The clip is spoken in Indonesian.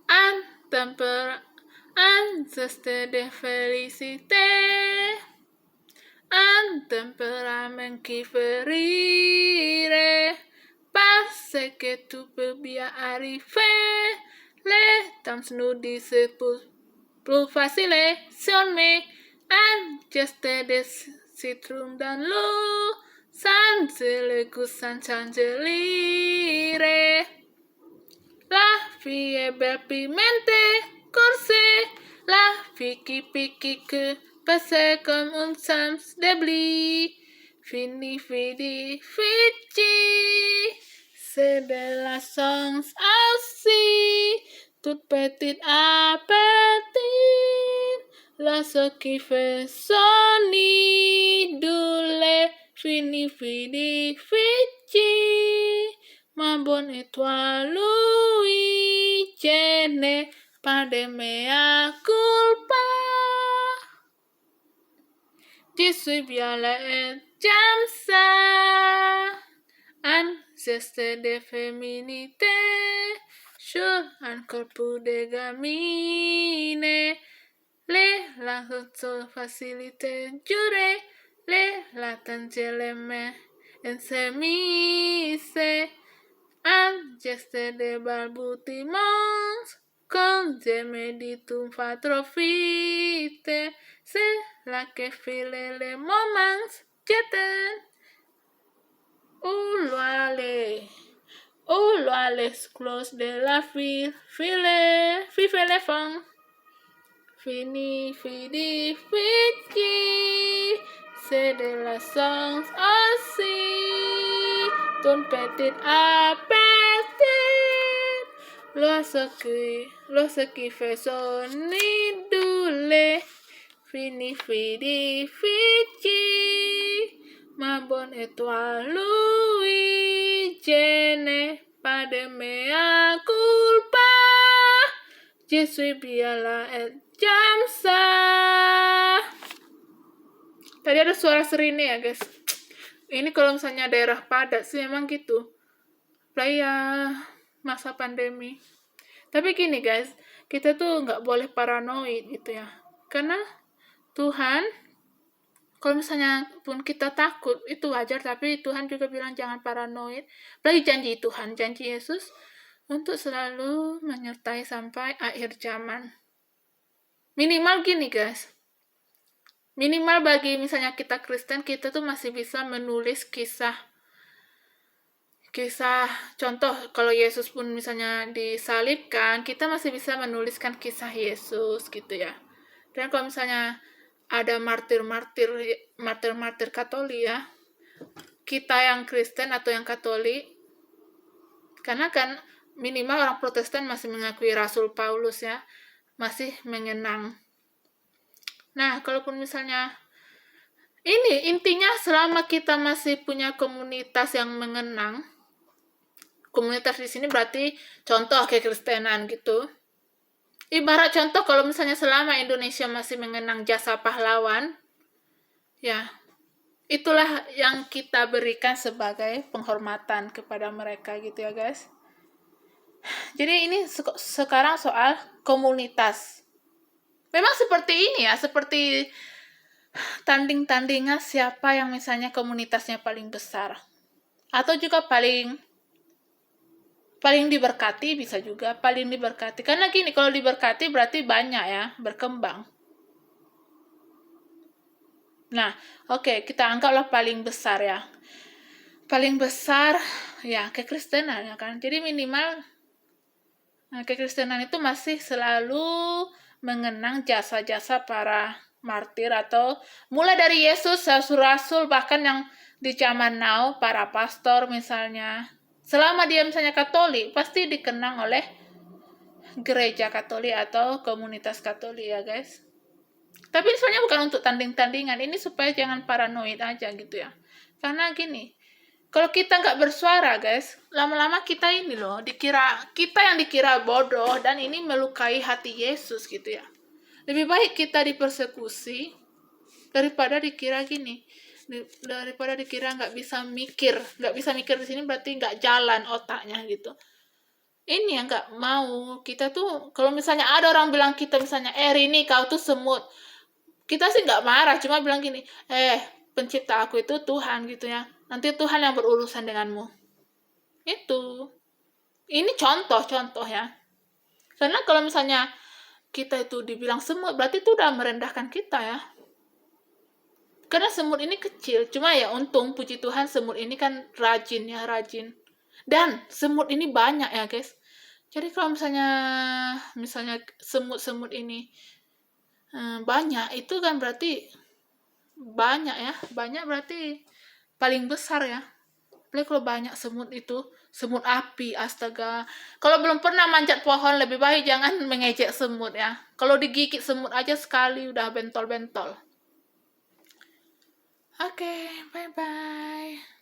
un temper, juste de félicité, un tempérament qui fait rire, parce que tout peut bien arriver. Les temps nous disent plus facile si on met un geste de citron dans l'eau, sans le goût, sans changer l'ire. La fille est belle pimentée, corsée, la fille qui pique que passait comme un sens de blé. Fini, fini, fiti, c'est de la chance aussi, toute petite à petite, la ce qui fait son idole. Fini, fini, fiti, ma bonne étoile, lui, je n'ai pas de mea culpa. Je suis bien là et j'aime ça. Un geste de féminité sur un corps de gamine. La facilité jurée, la tante les mains ensemise. Un geste de balbutiements, quand je me dis tu vas trop vite, c'est là que file les moments, je t'aime. Où les closes de la file, fife les fonds. Fini, fini, fini, c'est de la chance aussi, ton petit appétit, ce qui fait son idole. Fini, fini, fini, ma bonne étoile, Louis, je n'ai pas de mea culpa. Je suis bien là et j'aime ça. Tadi ada suara sirine ya guys. Ini kalau misalnya daerah padat sih memang gitu. Ya masa pandemi. Tapi gini guys, kita tuh nggak boleh paranoid gitu ya. Karena Tuhan, kalau misalnya pun kita takut, itu wajar. Tapi Tuhan juga bilang jangan paranoid. Apalagi janji Tuhan, janji Yesus, untuk selalu menyertai sampai akhir zaman. Minimal gini guys, minimal bagi misalnya kita Kristen, kita tuh masih bisa menulis kisah contoh kalau Yesus pun misalnya disalibkan, kita masih bisa menuliskan kisah Yesus gitu ya. Dan kalau misalnya ada martir-martir Katolik ya, kita yang Kristen atau yang Katolik, karena kan minimal orang Protestan masih mengakui Rasul Paulus ya, masih mengenang. Nah, kalaupun misalnya ini intinya selama kita masih punya komunitas yang mengenang, komunitas di sini berarti contoh kekristenan gitu. Ibarat contoh kalau misalnya selama Indonesia masih mengenang jasa pahlawan, ya itulah yang kita berikan sebagai penghormatan kepada mereka gitu ya guys. Jadi ini sekarang soal komunitas. Memang seperti ini ya, seperti tanding-tandingan siapa yang misalnya komunitasnya paling besar. Atau juga paling diberkati, bisa juga paling diberkati. Karena gini, kalau diberkati berarti banyak ya, berkembang. Nah, oke, kita anggaplah paling besar ya. Paling besar ya kekristenan ya kan. Jadi minimal kekristenan itu masih selalu mengenang jasa-jasa para martir atau mulai dari Yesus, rasul-rasul, bahkan yang di zaman now para pastor misalnya. Selama dia misalnya Katolik, pasti dikenang oleh gereja Katolik atau komunitas Katolik ya guys. Tapi sebenarnya bukan untuk tanding-tandingan, ini supaya jangan paranoid aja gitu ya. Karena gini, kalau kita nggak bersuara guys, lama-lama kita ini loh, kita yang dikira bodoh, dan ini melukai hati Yesus gitu ya. Lebih baik kita dipersekusi daripada dikira gini, daripada dikira nggak bisa mikir di sini berarti nggak jalan otaknya gitu. ini yang nggak mau. Kita tuh kalau misalnya ada orang bilang kita misalnya, Rini kau tuh semut, kita sih nggak marah, cuma bilang gini, pencipta aku itu Tuhan gitu ya, nanti Tuhan yang berurusan denganmu. Itu ini contoh ya, karena kalau misalnya kita itu dibilang semut, berarti itu udah merendahkan kita ya. Karena semut ini kecil, cuma ya untung puji Tuhan semut ini kan rajin ya, rajin. Dan semut ini banyak ya guys. Jadi kalau misalnya semut-semut ini banyak, itu kan berarti banyak ya. Banyak berarti paling besar ya. Apalagi kalau banyak semut itu, semut api, astaga. Kalau belum pernah manjat pohon, lebih baik jangan mengejek semut ya. Kalau digigit semut aja sekali udah bentol-bentol. Oke, bye-bye.